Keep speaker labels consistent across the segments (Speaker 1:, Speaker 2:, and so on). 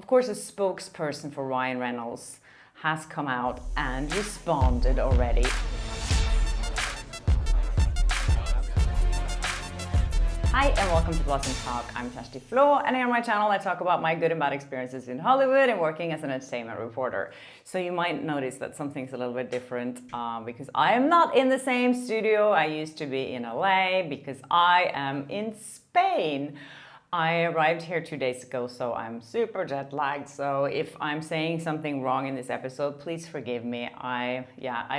Speaker 1: Of course, a spokesperson for Ryan Reynolds has come out and responded already. Hi and welcome to Blossom Talk. I'm Kjersti Flaa, and here on my channel I talk about my good and bad experiences in Hollywood and working as an entertainment reporter. So you might notice that something's a little bit different because I am not in the same studio I used to be in LA because I am in Spain. I arrived here 2 days ago, so I'm super jet lagged. So if I'm saying something wrong in this episode, please forgive me. I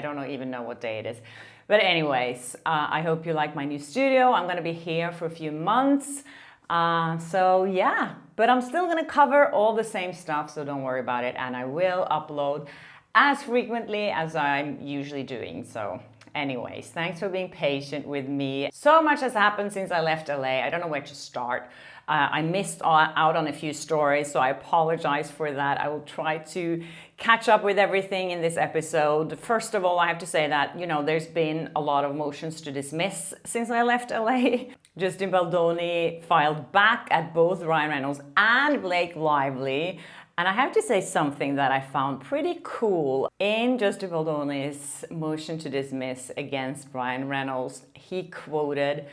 Speaker 1: don't even know what day it is. But anyways, I hope you like my new studio. I'm going to be here for a few months. But I'm still going to cover all the same stuff, so don't worry about it. And I will upload as frequently as I'm usually doing. So anyways, thanks for being patient with me. So much has happened since I left LA. I don't know where to start. I missed out on a few stories, so I apologize for that. I will try to catch up with everything in this episode. First of all, I have to say that, there's been a lot of motions to dismiss since I left LA. Justin Baldoni filed back at both Ryan Reynolds and Blake Lively. And I have to say something that I found pretty cool. In Justin Baldoni's motion to dismiss against Ryan Reynolds, he quoted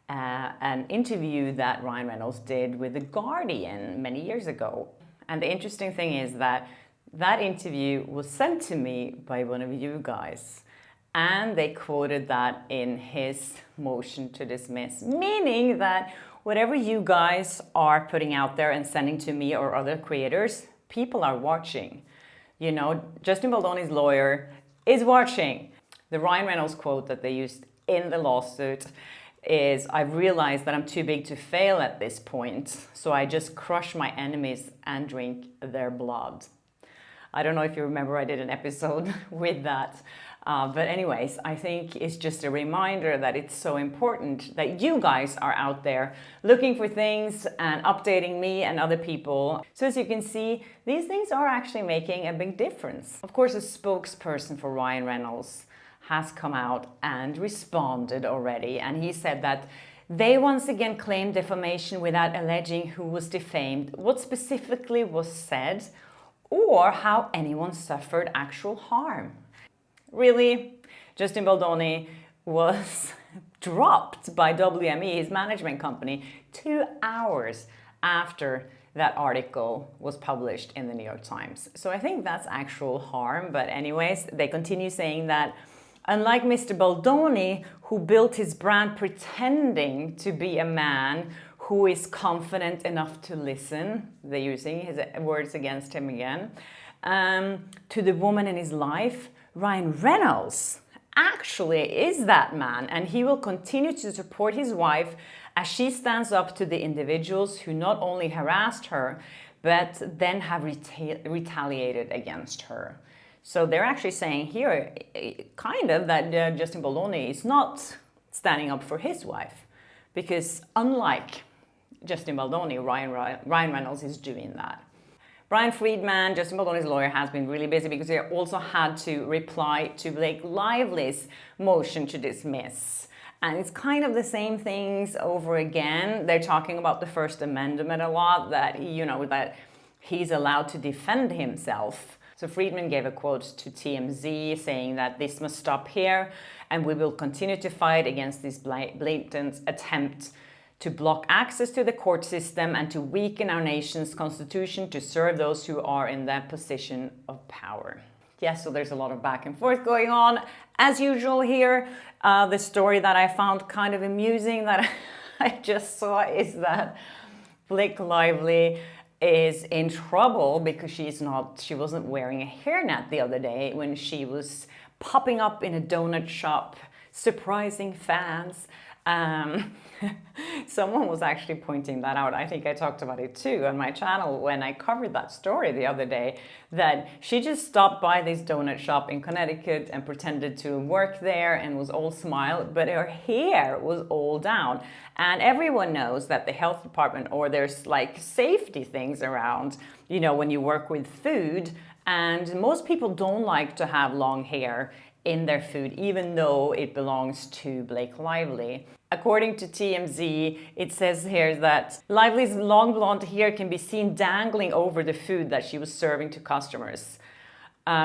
Speaker 1: an interview that Ryan Reynolds did with The Guardian many years ago. And the interesting thing is that that interview was sent to me by one of you guys. And they quoted that in his motion to dismiss, meaning that whatever you guys are putting out there and sending to me or other creators, people are watching. Justin Baldoni's lawyer is watching. The Ryan Reynolds quote that they used in the lawsuit is, "I've realized that I'm too big to fail at this point, so I just crush my enemies and drink their blood." I don't know if you remember, I did an episode with that. But anyways, I think it's just a reminder that it's so important that you guys are out there looking for things and updating me and other people. So as you can see, these things are actually making a big difference. Of course, a spokesperson for Ryan Reynolds has come out and responded already. And he said that they once again claimed defamation without alleging who was defamed, what specifically was said, or how anyone suffered actual harm. Really, Justin Baldoni was dropped by WME, his management company, 2 hours after that article was published in the New York Times. So I think that's actual harm. But anyways, they continue saying that unlike Mr. Baldoni, who built his brand pretending to be a man who is confident enough to listen, they're using his words against him again, to the woman in his life, Ryan Reynolds actually is that man, and he will continue to support his wife as she stands up to the individuals who not only harassed her, but then have retaliated against her. So they're actually saying here, kind of, that Justin Baldoni is not standing up for his wife, because unlike Justin Baldoni, Ryan Reynolds is doing that. Brian Friedman, Justin Baldoni's lawyer, has been really busy because he also had to reply to Blake Lively's motion to dismiss. And it's kind of the same things over again. They're talking about the First Amendment a lot, that that he's allowed to defend himself. So Friedman gave a quote to TMZ saying that this must stop here, and we will continue to fight against this blatant attempt to block access to the court system and to weaken our nation's constitution to serve those who are in that position of power. Yes, so there's a lot of back and forth going on. As usual here, the story that I found kind of amusing that I just saw is that Blake Lively is in trouble because she wasn't wearing a hairnet the other day when she was popping up in a donut shop, surprising fans. Someone was actually pointing that out. I think I talked about it too on my channel when I covered that story the other day, that she just stopped by this donut shop in Connecticut and pretended to work there and was all smile, but her hair was all down. And everyone knows that the health department, or there's like safety things around, when you work with food, and most people don't like to have long hair in their food, even though it belongs to Blake Lively. According to TMZ, it says here that Lively's long blonde hair can be seen dangling over the food that she was serving to customers,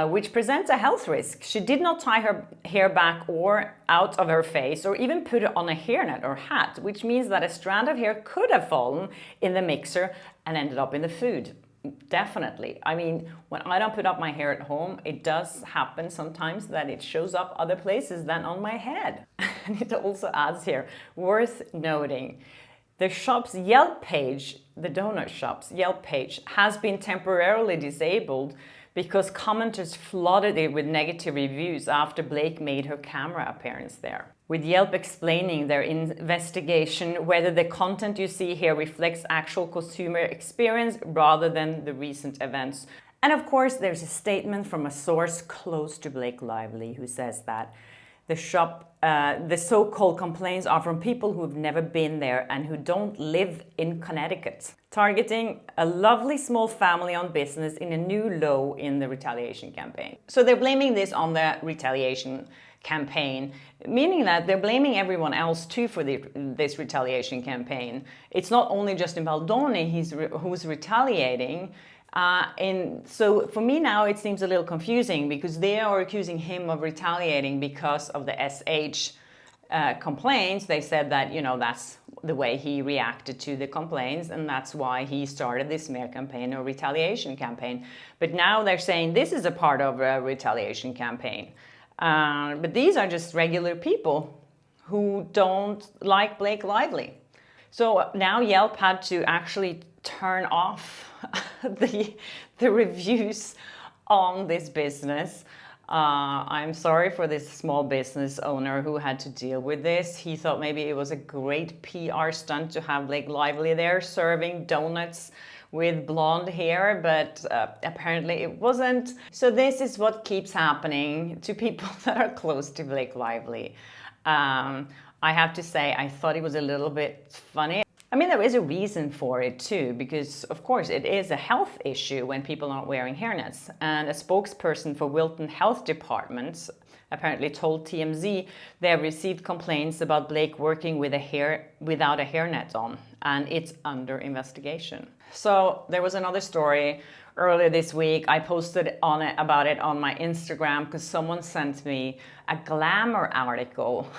Speaker 1: which presents a health risk. She did not tie her hair back or out of her face or even put it on a hairnet or hat, which means that a strand of hair could have fallen in the mixer and ended up in the food. Definitely. I mean, when I don't put up my hair at home, it does happen sometimes that it shows up other places than on my head. And it also adds here, worth noting, the shop's Yelp page, the donut shop's Yelp page, has been temporarily disabled because commenters flooded it with negative reviews after Blake made her camera appearance there. With Yelp explaining their investigation whether the content you see here reflects actual consumer experience rather than the recent events. And of course, there's a statement from a source close to Blake Lively who says that the shop, the so-called complaints are from people who've never been there and who don't live in Connecticut, targeting a lovely small family-owned business in a new low in the retaliation campaign. So they're blaming this on the retaliation campaign, meaning that they're blaming everyone else too for this retaliation campaign. It's not only Justin Baldoni who's retaliating. So for me now it seems a little confusing because they are accusing him of retaliating because of the SH complaints. They said that, you know, that's the way he reacted to the complaints and that's why he started this smear campaign or retaliation campaign. But now they're saying this is a part of a retaliation campaign. But these are just regular people who don't like Blake Lively. So now Yelp had to actually turn off the reviews on this business. I'm sorry for this small business owner who had to deal with this. He thought maybe it was a great PR stunt to have Blake Lively there serving donuts with blonde hair, but apparently it wasn't. So this is what keeps happening to people that are close to Blake Lively. I have to say, I thought it was a little bit funny. I mean, there is a reason for it too, because of course it is a health issue when people aren't wearing hairnets. And a spokesperson for Wilton Health Department apparently told TMZ they have received complaints about Blake working with without a hairnet on, and it's under investigation. So there was another story earlier this week. I posted about it on my Instagram because someone sent me a Glamour article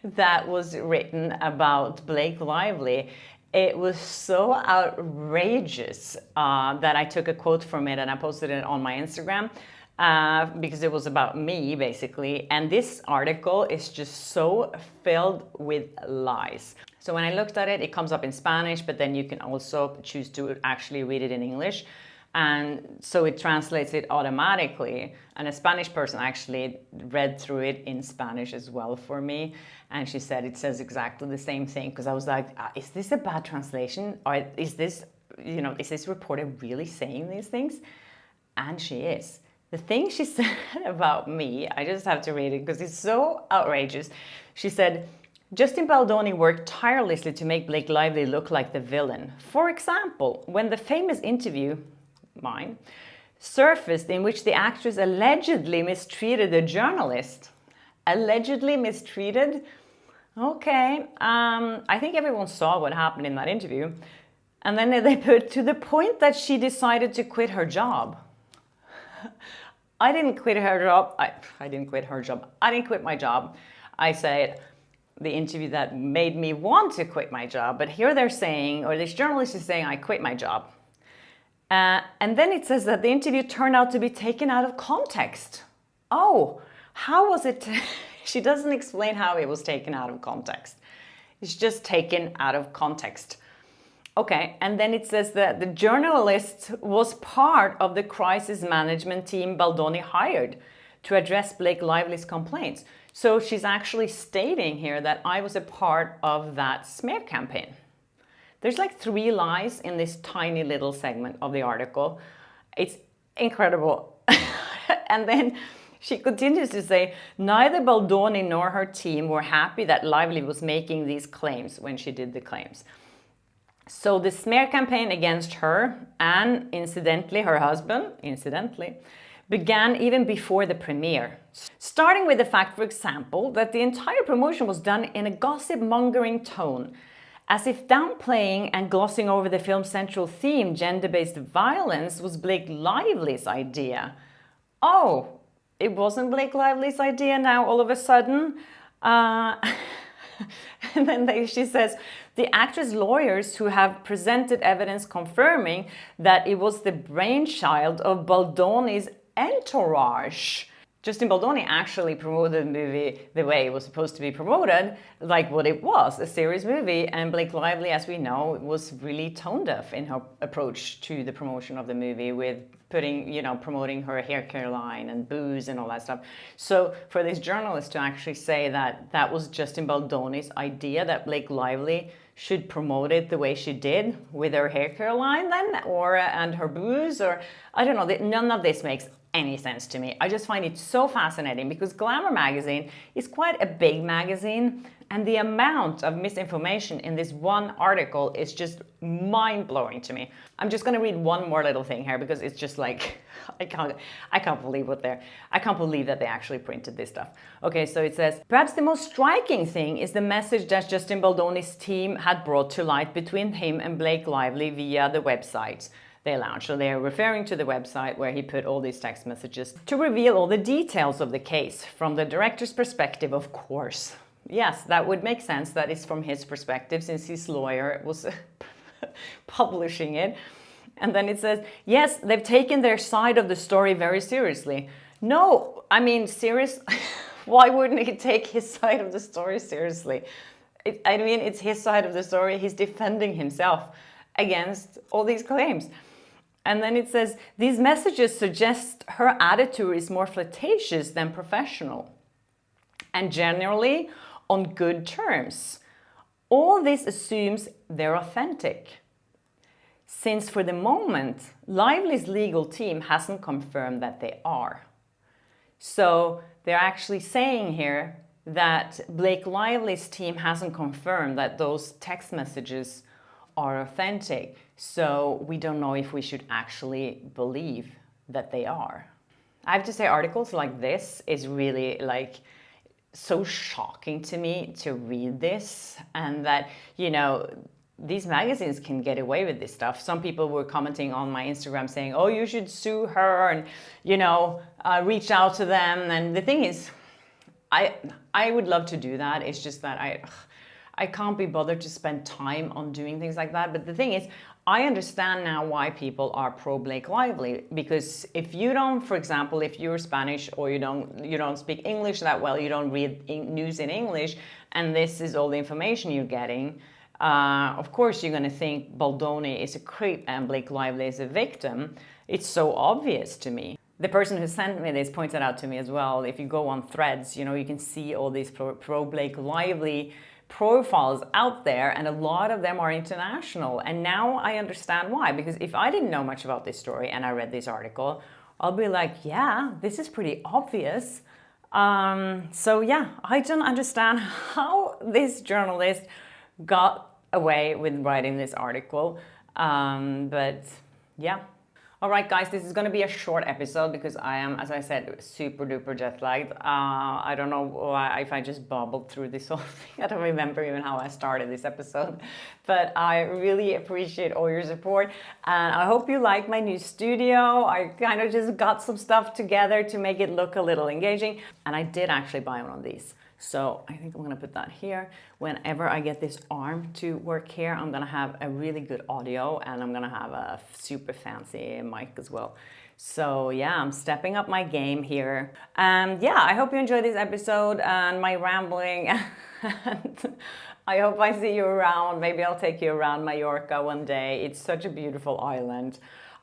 Speaker 1: that was written about Blake Lively. It was so outrageous that I took a quote from it and I posted it on my Instagram because it was about me, basically. And this article is just so filled with lies. So when I looked at it, it comes up in Spanish, but then you can also choose to actually read it in English. And so it translates it automatically. And a Spanish person actually read through it in Spanish as well for me. And she said it says exactly the same thing. Because I was like, is this a bad translation? Or is this reporter really saying these things? And she is. The thing she said about me, I just have to read it because it's so outrageous. She said, Justin Baldoni worked tirelessly to make Blake Lively look like the villain. For example, when the famous interview, mine, surfaced in which the actress allegedly mistreated a journalist. Allegedly mistreated? Okay, I think everyone saw what happened in that interview. And then they put to the point that she decided to quit her job. I didn't quit her job. I didn't quit her job. I didn't quit my job. I said the interview that made me want to quit my job. But here they're saying, or this journalist is saying, I quit my job. And then it says that the interview turned out to be taken out of context. Oh, how was it? She doesn't explain how it was taken out of context. It's just taken out of context. Okay, and then it says that the journalist was part of the crisis management team Baldoni hired to address Blake Lively's complaints. So she's actually stating here that I was a part of that smear campaign. There's like 3 lies in this tiny little segment of the article. It's incredible. And then she continues to say, neither Baldoni nor her team were happy that Lively was making these claims when she did the claims. So the smear campaign against her and incidentally her husband, began even before the premiere. Starting with the fact, for example, that the entire promotion was done in a gossip-mongering tone, as if downplaying and glossing over the film's central theme, gender-based violence, was Blake Lively's idea. Oh, it wasn't Blake Lively's idea now all of a sudden? And then she says, the actress lawyers who have presented evidence confirming that it was the brainchild of Baldoni's entourage. Justin Baldoni actually promoted the movie the way it was supposed to be promoted, like what it was, a serious movie. And Blake Lively, as we know, was really tone deaf in her approach to the promotion of the movie, with promoting her hair care line and booze and all that stuff. So for this journalist to actually say that that was Justin Baldoni's idea, that Blake Lively should promote it the way she did with her hair care line then, and her booze, or I don't know, none of this makes any sense to me. I just find it so fascinating because Glamour magazine is quite a big magazine, and the amount of misinformation in this one article is just mind-blowing to me. I'm just going to read one more little thing here because it's just like I can't believe that they actually printed this stuff. Okay, so it says, perhaps the most striking thing is the message that Justin Baldoni's team had brought to light between him and Blake Lively via the websites they launched. So they're referring to the website where he put all these text messages to reveal all the details of the case from the director's perspective, of course. Yes, that would make sense. That is from his perspective, since his lawyer was publishing it. And then it says, yes, they've taken their side of the story very seriously. No, I mean, serious. Why wouldn't he take his side of the story seriously? It's his side of the story. He's defending himself against all these claims. And then it says, these messages suggest her attitude is more flirtatious than professional, and generally on good terms. All this assumes they're authentic, since for the moment, Lively's legal team hasn't confirmed that they are. So they're actually saying here that Blake Lively's team hasn't confirmed that those text messages are authentic. So we don't know if we should actually believe that they are. I have to say, articles like this is really so shocking to me to read this, and that, these magazines can get away with this stuff. Some people were commenting on my Instagram saying, oh, you should sue her and, reach out to them. And the thing is, I would love to do that. It's just that I can't be bothered to spend time on doing things like that. But the thing is, I understand now why people are pro Blake Lively, because if you don't, for example, if you're Spanish or you don't speak English that well, you don't read news in English, and this is all the information you're getting, of course you're going to think Baldoni is a creep and Blake Lively is a victim. It's so obvious to me. The person who sent me this pointed out to me as well, if you go on Threads, you can see all these pro Blake Lively profiles out there, and a lot of them are international. And now I understand why, because if I didn't know much about this story and I read this article, I'll be like, yeah, this is pretty obvious. So yeah, I don't understand how this journalist got away with writing this article, but yeah. All right, guys, this is going to be a short episode because I am, as I said, super duper jet lagged. I don't know if I just bubbled through this whole thing. I don't remember even how I started this episode, but I really appreciate all your support. And I hope you like my new studio. I kind of just got some stuff together to make it look a little engaging. And I did actually buy one of these. So I think I'm gonna put that here. Whenever I get this arm to work here, I'm gonna have a really good audio, and I'm gonna have a super fancy mic as well. So yeah, I'm stepping up my game here. And yeah, I hope you enjoyed this episode and my rambling. And I hope I see you around. Maybe I'll take you around Mallorca one day. It's such a beautiful island.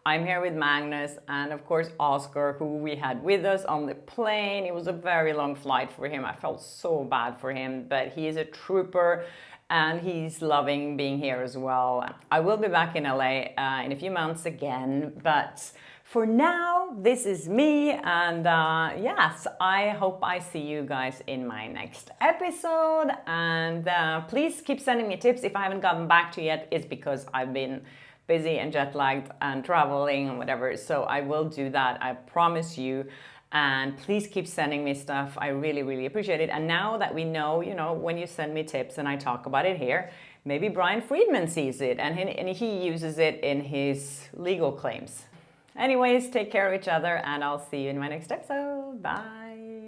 Speaker 1: I'm here with Magnus and of course Oscar, who we had with us on the plane. It was a very long flight for him. I felt so bad for him, but he is a trooper and he's loving being here as well. I will be back in LA in a few months again, but for now, this is me. And yes, I hope I see you guys in my next episode. And please keep sending me tips. If I haven't gotten back to you yet, it's because I've been busy and jet lagged and traveling and whatever. So I will do that, I promise you. And please keep sending me stuff. I really, really appreciate it. And now that we know, you know, when you send me tips and I talk about it here, maybe Brian Friedman sees it and he uses it in his legal claims. Anyways, take care of each other and I'll see you in my next episode. Bye.